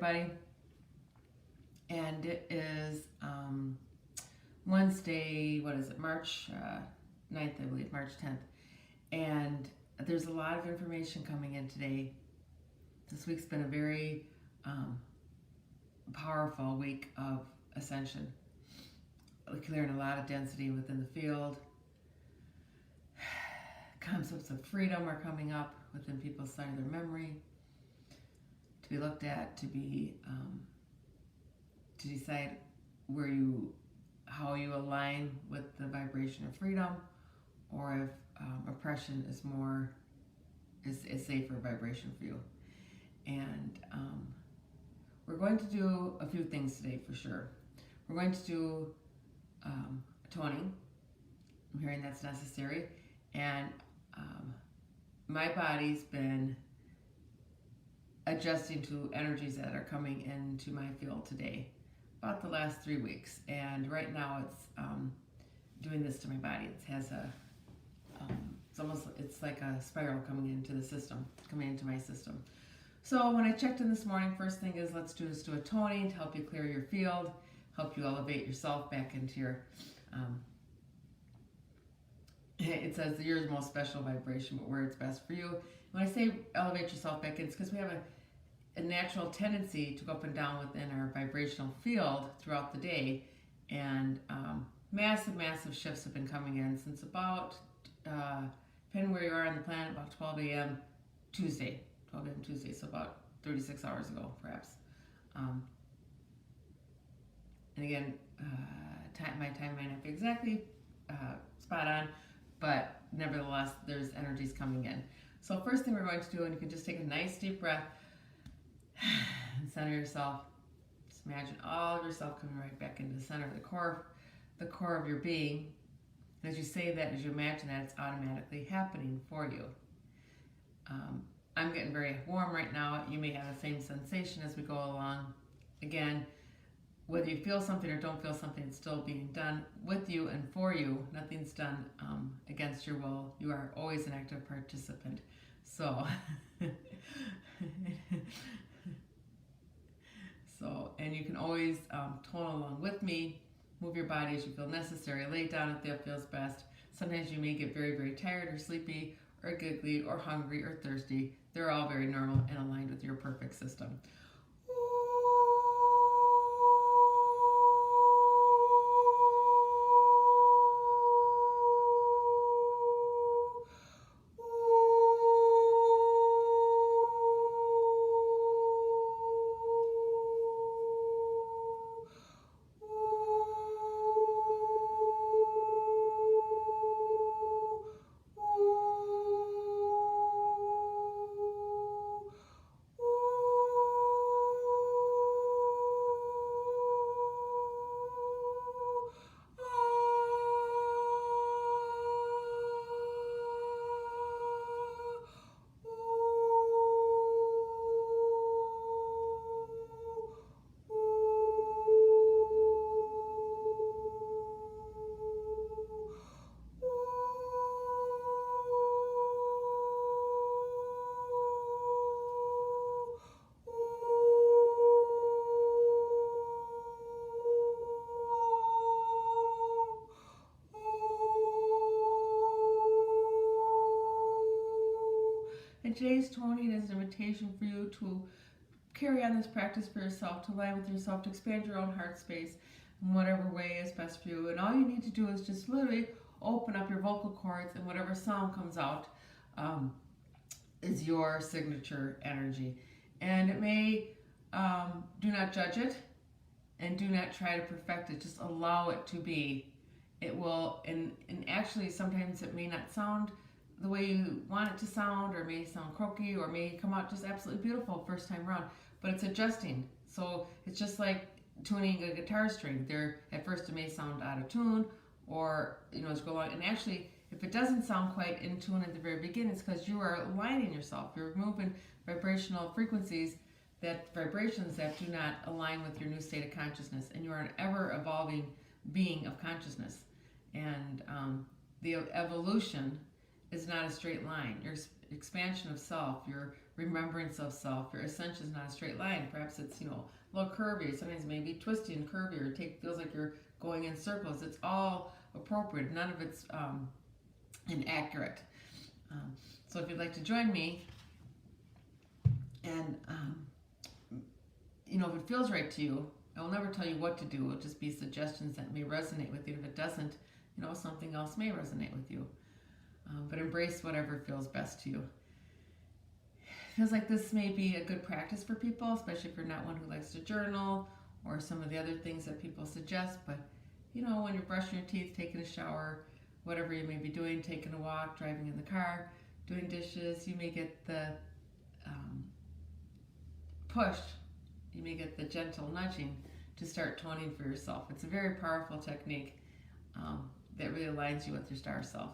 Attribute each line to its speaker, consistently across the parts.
Speaker 1: everybody. And it is Wednesday, what is it, March 9th, I believe, March 10th. And there's a lot of information coming in today. This week's been a very powerful week of ascension. We're clearing a lot of density within the field. Concepts of freedom are coming up within people's cellular memory to be looked at, to be to decide how you align with the vibration of freedom, or if oppression is a safer vibration for you. And we're going to do a few things today for sure. We're going to do toning. I'm hearing that's necessary, and my body's been adjusting to energies that are coming into my field today, about the last 3 weeks, and right now it's doing this to my body. It has it's like a spiral coming into the system, coming into my system. So when I checked in this morning, first thing is let's do a toning to help you clear your field, help you elevate yourself back into your it says your most special vibration, but where it's best for you. When I say elevate yourself back in, it's because we have a natural tendency to go up and down within our vibrational field throughout the day, and massive shifts have been coming in since about, depending where you are on the planet, about 12 a.m. Tuesday, so about 36 hours ago, perhaps. And again, my time might not be exactly spot on, but nevertheless, there's energies coming in. So first thing we're going to do, and you can just take a nice deep breath and center yourself. Just imagine all of yourself coming right back into the center of the core of your being. And as you say that, as you imagine that, it's automatically happening for you. I'm getting very warm right now. You may have the same sensation as we go along. Again, whether you feel something or don't feel something, it's still being done with you and for you. Nothing's done against your will. You are always an active participant. So, and you can always tone along with me, move your body as you feel necessary, lay down if that feels best. Sometimes you may get very, very tired or sleepy or giggly or hungry or thirsty. They're all very normal and aligned with your perfect system. And today's toning is an invitation for you to carry on this practice for yourself, to align with yourself, to expand your own heart space in whatever way is best for you. And all you need to do is just literally open up your vocal cords, and whatever sound comes out is your signature energy. And it may, do not judge it and do not try to perfect it. Just allow it to be. It will, and actually sometimes it may not sound the way you want it to sound, or may sound croaky, or may come out just absolutely beautiful first time around, but it's adjusting. So it's just like tuning a guitar string. At first it may sound out of tune, or as you go along, and actually if it doesn't sound quite in tune at the very beginning, it's because you are aligning yourself. You're moving vibrational frequencies, vibrations that do not align with your new state of consciousness, and you are an ever evolving being of consciousness. And the evolution is not a straight line. Your expansion of self, your remembrance of self. Your ascension is not a straight line. Perhaps it's, a little curvy. Sometimes maybe twisty and curvy, or feels like you're going in circles. It's all appropriate. None of it's inaccurate. So if you'd like to join me, and if it feels right to you, I will never tell you what to do. It'll just be suggestions that may resonate with you. If it doesn't, something else may resonate with you. But embrace whatever feels best to you. Feels like this may be a good practice for people, especially if you're not one who likes to journal or some of the other things that people suggest. But when you're brushing your teeth, taking a shower, whatever you may be doing, taking a walk, driving in the car, doing dishes, you may get the push, you may get the gentle nudging to start toning for yourself. It's a very powerful technique that really aligns you with your star self.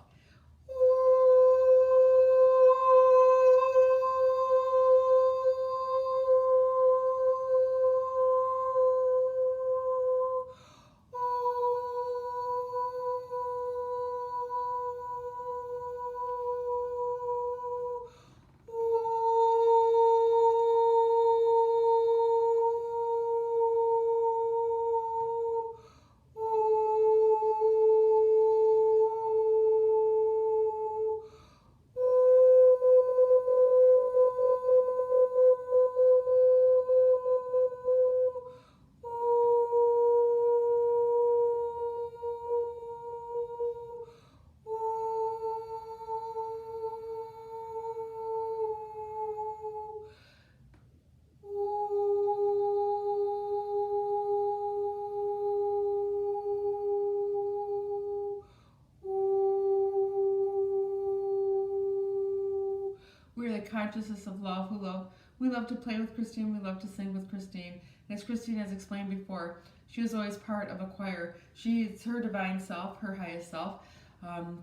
Speaker 1: We're the consciousness of love who love. We love to play with Kristine. We love to sing with Kristine. As Kristine has explained before, she was always part of a choir. It's her divine self, her highest self,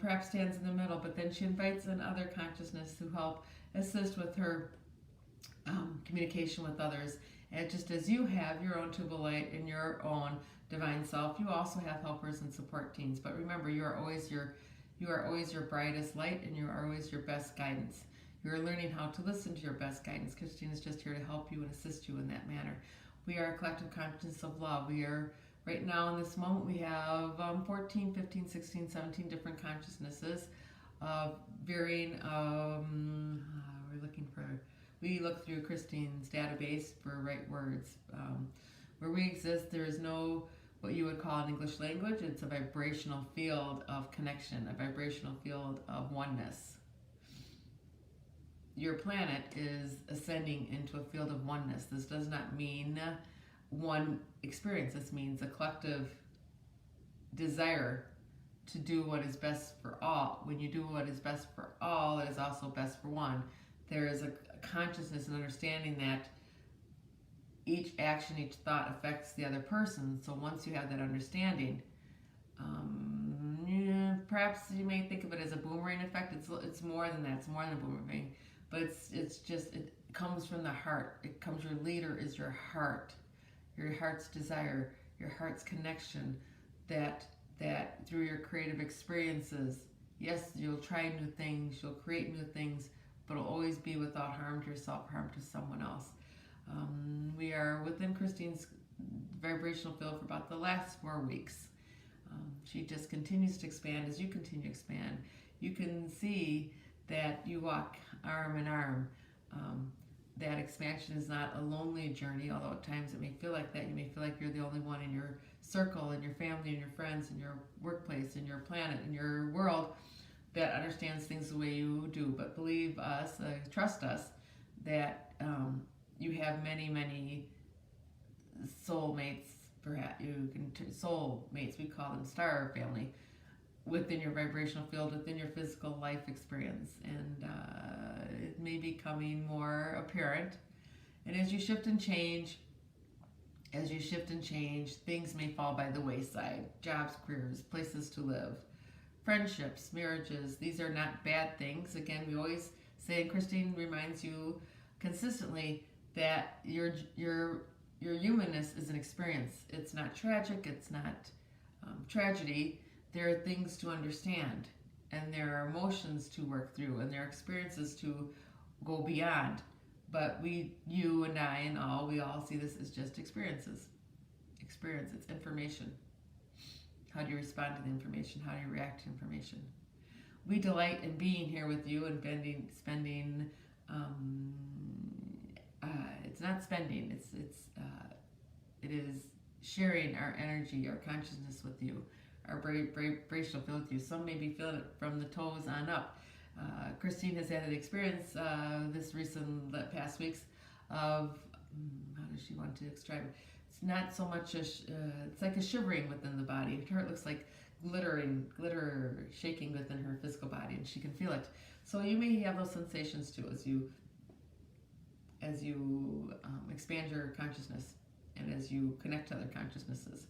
Speaker 1: perhaps stands in the middle, but then she invites in other consciousness to help assist with her communication with others. And just as you have your own tube of light and your own divine self, you also have helpers and support teams. But remember, you are always your brightest light, and you are always your best guidance. You're learning how to listen to your best guidance. Kristine is just here to help you and assist you in that manner. We are a collective consciousness of love. We are, right now in this moment, we have 14, 15, 16, 17 different consciousnesses of varying, we look through Kristine's database for right words. Where we exist, there is no what you would call an English language. It's a vibrational field of connection, a vibrational field of oneness. Your planet is ascending into a field of oneness. This does not mean one experience. This means a collective desire to do what is best for all. When you do what is best for all, it is also best for one. There is a consciousness and understanding that each action, each thought affects the other person. So once you have that understanding, perhaps you may think of it as a boomerang effect. It's more than that. It's more than a boomerang. But it comes from the heart. Your leader is your heart, your heart's desire, your heart's connection, that through your creative experiences, yes, you'll try new things, you'll create new things, but it'll always be without harm to yourself, harm to someone else. We are within Kristine's vibrational field for about the last 4 weeks. She just continues to expand as you continue to expand. You can see that you walk arm in arm. That expansion is not a lonely journey, although at times it may feel like that. You may feel like you're the only one in your circle, in your family, in your friends, in your workplace, in your planet, in your world that understands things the way you do. But believe us, trust us, that you have many, many soulmates. Perhaps you can soulmates. We call them star family, within your vibrational field, within your physical life experience, and it may be becoming more apparent. And as you shift and change, things may fall by the wayside. Jobs, careers, places to live, friendships, marriages. These are not bad things. Again, we always say, and Kristine reminds you consistently, that your humanness is an experience. It's not tragic. It's not tragedy. There are things to understand, and there are emotions to work through, and there are experiences to go beyond. But you and I and all, we all see this as just experiences. Experience, it's information. How do you respond to the information? How do you react to information? We delight in being here with you and spending it's not spending, it is sharing our energy, our consciousness with you, our vibration field with you. Some may be feeling it from the toes on up. Kristine has had an experience this past weeks of, how does she want to describe it? It's not so much it's like a shivering within the body. Her heart looks like glitter shaking within her physical body, and she can feel it. So you may have those sensations too as you expand your consciousness and as you connect to other consciousnesses.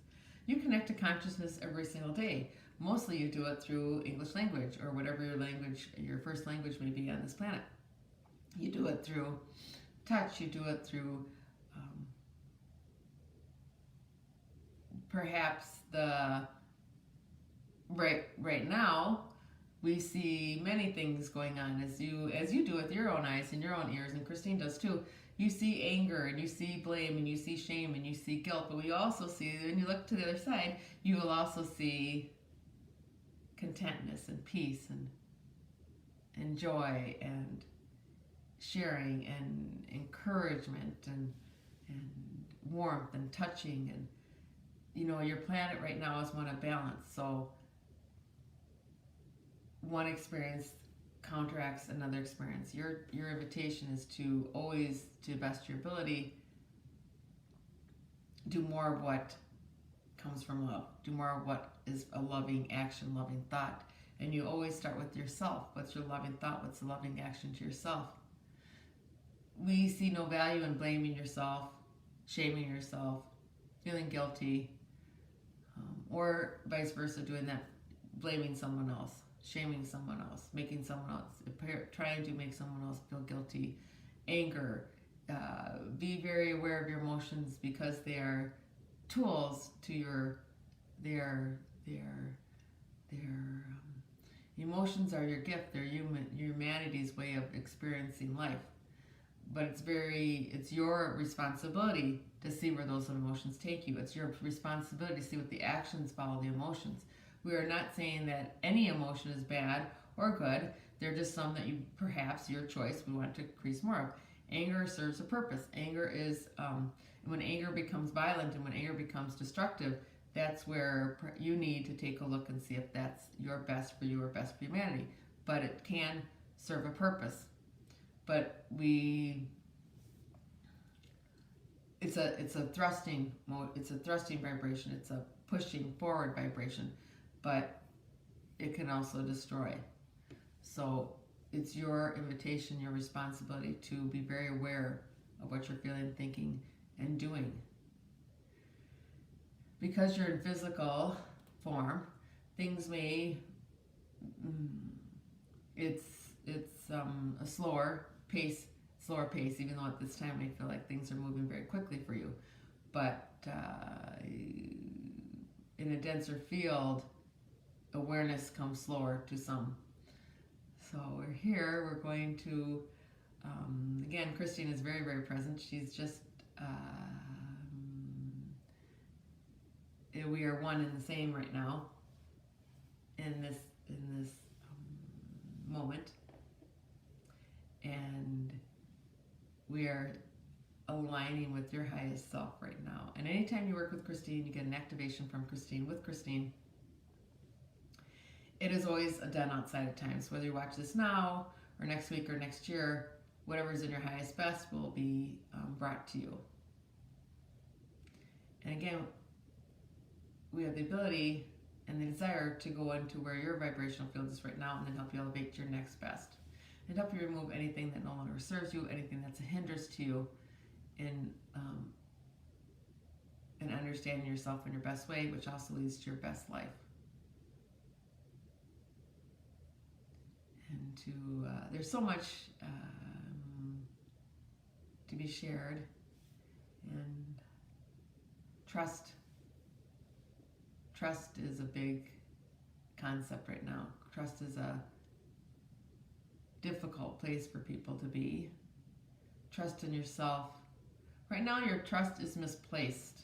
Speaker 1: You connect to consciousness every single day. Mostly you do it through English language or whatever your first language may be on this planet. You do it through touch, you do it through perhaps right now we see many things going on as you do with your own eyes and your own ears, and Kristine does too. You see anger and you see blame and you see shame and you see guilt, but we also see, when you look to the other side, you will also see contentness and peace and joy and sharing and encouragement and warmth and touching. And your planet right now is one of balance, so one experience counteracts another experience. Your invitation is to always, to the best of your ability, do more of what comes from love. Do more of what is a loving action, loving thought. And you always start with yourself. What's your loving thought? What's the loving action to yourself? We see no value in blaming yourself, shaming yourself, feeling guilty, or vice versa, doing that, blaming someone else, shaming someone else, making someone else, trying to make someone else feel guilty, anger. Be very aware of your emotions, because they are tools to emotions are your gift. They're humanity's way of experiencing life. But it's your responsibility to see where those emotions take you. It's your responsibility to see what the actions follow the emotions. We are not saying that any emotion is bad or good. They're just some that perhaps your choice, we want to increase more of. Anger serves a purpose. Anger is, when anger becomes violent and when anger becomes destructive, that's where you need to take a look and see if that's your best for you or best for humanity. But it can serve a purpose. But it's a thrusting vibration. It's a pushing forward vibration, but it can also destroy. So it's your invitation, your responsibility to be very aware of what you're feeling, thinking, and doing. Because you're in physical form, things may, it's a slower pace, even though at this time I feel like things are moving very quickly for you. But in a denser field, awareness comes slower to some. So we're here, we're going to, again, Kristine is very, very present. She's just, we are one and the same right now in this moment. And we are aligning with your highest self right now. And anytime you work with Kristine, you get an activation from Kristine with Kristine. It is always done outside of time. So whether you watch this now or next week or next year, whatever is in your highest best will be brought to you. And again, we have the ability and the desire to go into where your vibrational field is right now and then help you elevate your next best. And help you remove anything that no longer serves you, anything that's a hindrance to you in understanding yourself in your best way, which also leads to your best life. And there's so much to be shared. And trust is a big concept right now. Trust is a difficult place for people to be. trust in yourself. Right now, your trust is misplaced.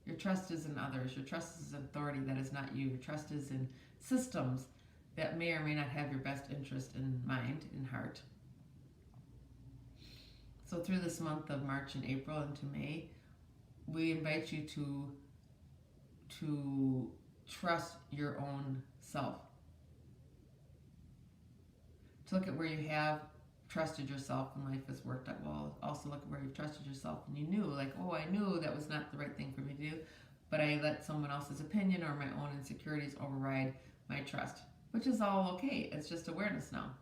Speaker 1: Your trust is in others. Your trust is in authority that is not you. Your trust is in systems that may or may not have your best interest in mind and heart. So through this month of March and April into May, we invite you to trust your own self. To look at where you have trusted yourself and life has worked out well. Also look at where you've trusted yourself and you knew, like, oh, I knew that was not the right thing for me to do, but I let someone else's opinion or my own insecurities override my trust, which is all okay. It's just awareness now.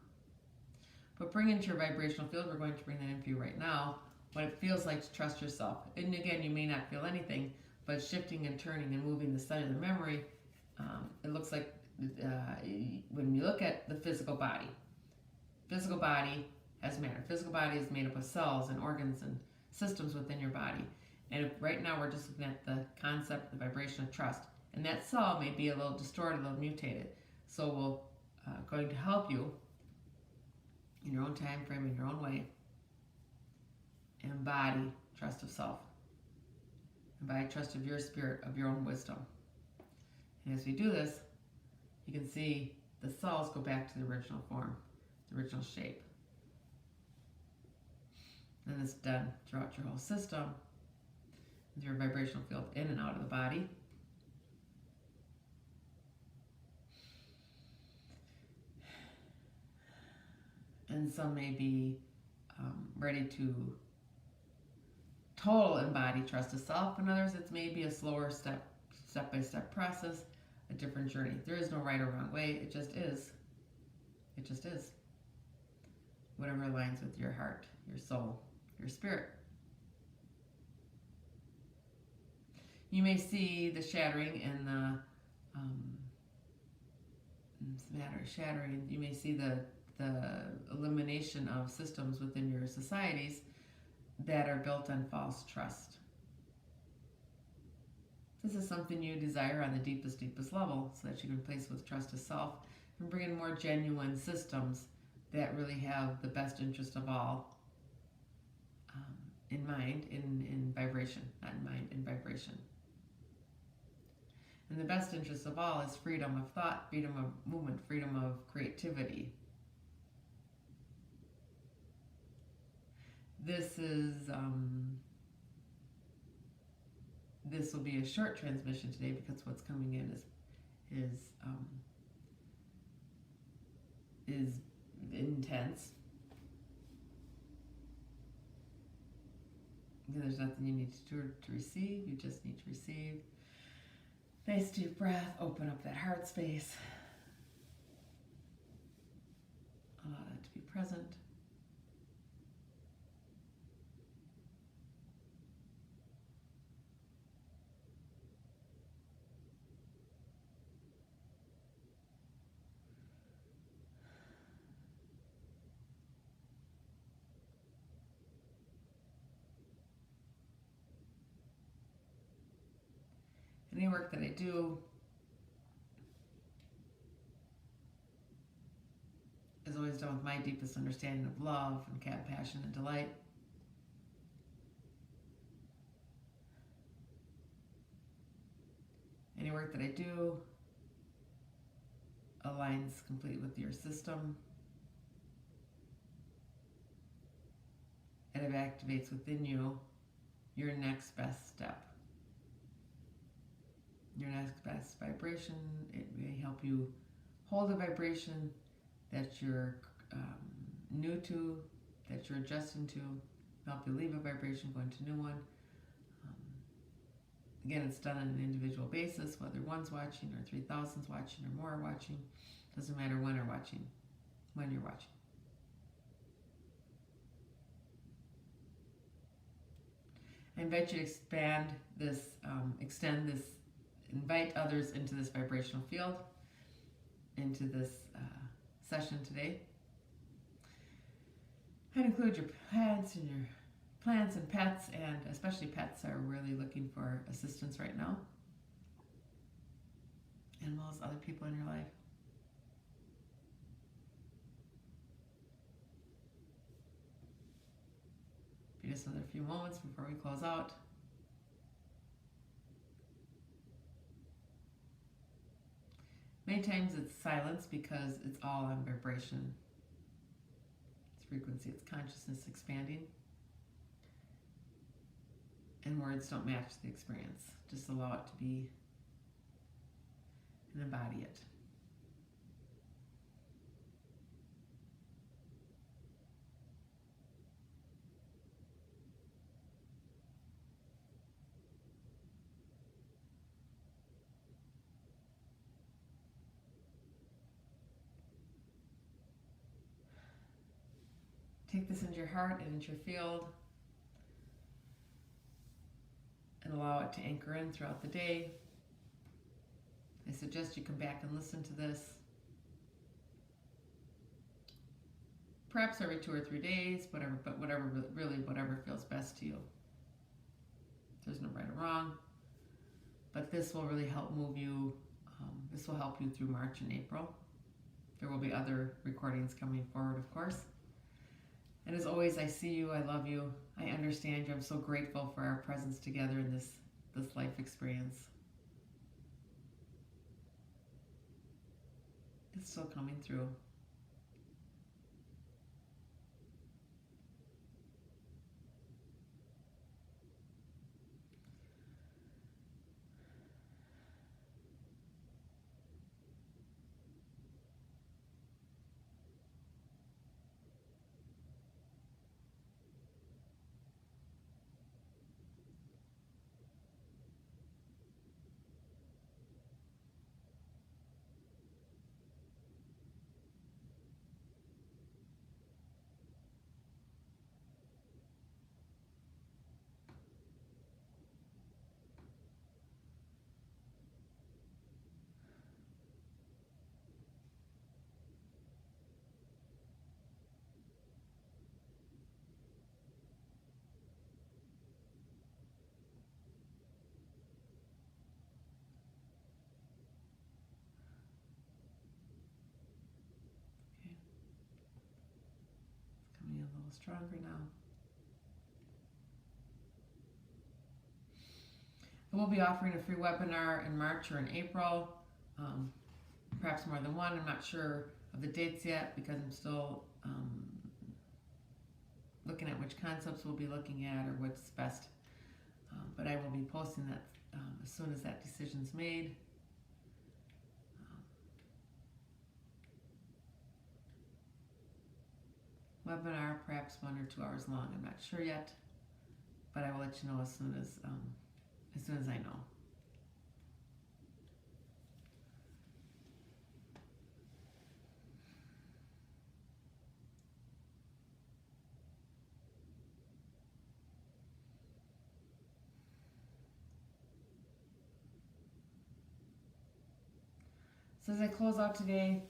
Speaker 1: But bring into your vibrational field, we're going to bring that in for you right now, what it feels like to trust yourself. And again, you may not feel anything, but shifting and turning and moving the cellular memory, it looks like when you look at the physical body has matter. Physical body is made up of cells and organs and systems within your body. And if right now we're just looking at the concept, the vibration of trust. And that cell may be a little distorted, a little mutated. So we're going to help you in your own time frame, in your own way, embody trust of self. Embody trust of your spirit, of your own wisdom. And as we do this, you can see the cells go back to the original form, the original shape. And it's done throughout your whole system, with your vibrational field in and out of the body. And some may be ready to total embody trust of self, and others it's maybe a slower step-by-step process, a different journey. There is no right or wrong way, it just is. It just is. Whatever aligns with your heart, your soul, your spirit. You may see the shattering and the shattering. You may see the elimination of systems within your societies that are built on false trust. This is something you desire on the deepest level, so that you can replace with trust of self and bring in more genuine systems that really have the best interest of all in mind, in vibration, not in mind, in vibration. And the best interest of all is freedom of thought, freedom of movement, freedom of creativity. This will be a short transmission today because what's coming in is intense. There's nothing you need to do to receive. You just need to receive. Nice deep breath. Open up that heart space. Allow that to be present. Any work that I do is always done with my deepest understanding of love and compassion and delight. Any work that I do aligns completely with your system. And it activates within you your next best step. Your next best vibration. It may help you hold a vibration that you're new to, that you're adjusting to, help you leave a vibration, go into a new one. Again, it's done on an individual basis, whether one's watching or 3,000's watching or more are watching. Doesn't matter when you're watching. I invite you to expand this, extend this, invite others into this vibrational field, into this session today. And include your plants and pets, and especially pets are really looking for assistance right now, as well as other people in your life. just another few moments before we close out. Many times it's silence because it's all on vibration. It's frequency, it's consciousness expanding. And words don't match the experience. Just allow it to be and embody it. Take this into your heart and into your field and allow it to anchor in throughout the day. I suggest you come back and listen to this. Perhaps every 2 or 3 days, whatever, but whatever feels best to you. There's no right or wrong, but this will really help move you. This will help you through March and April. There will be other recordings coming forward, of course. And as always, I see you, I love you, I understand you. I'm so grateful for our presence together in this life experience. It's still coming through. Coming in a little stronger now. And we'll be offering a free webinar in March or in April, perhaps more than one. I'm not sure of the dates yet because I'm still looking at which concepts we'll be looking at or what's best. But I will be posting that as soon as that decision's made. Webinar, perhaps 1 or 2 hours long. I'm not sure yet, but I will let you know as soon as I know. So as I close out today,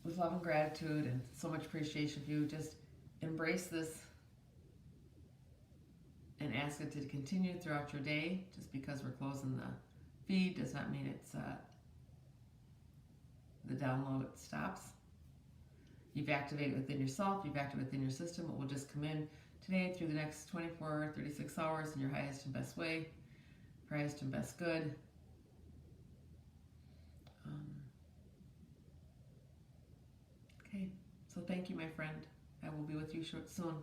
Speaker 1: with love and gratitude and so much appreciation for you, just embrace this and ask it to continue throughout your day. Just because we're closing the feed does not mean it's the download stops. You've activated within yourself, you've activated within your system. It will just come in today through the next 24, 36 hours in your highest and best way, for highest and best good. Okay, so thank you, my friend. I will be with you soon.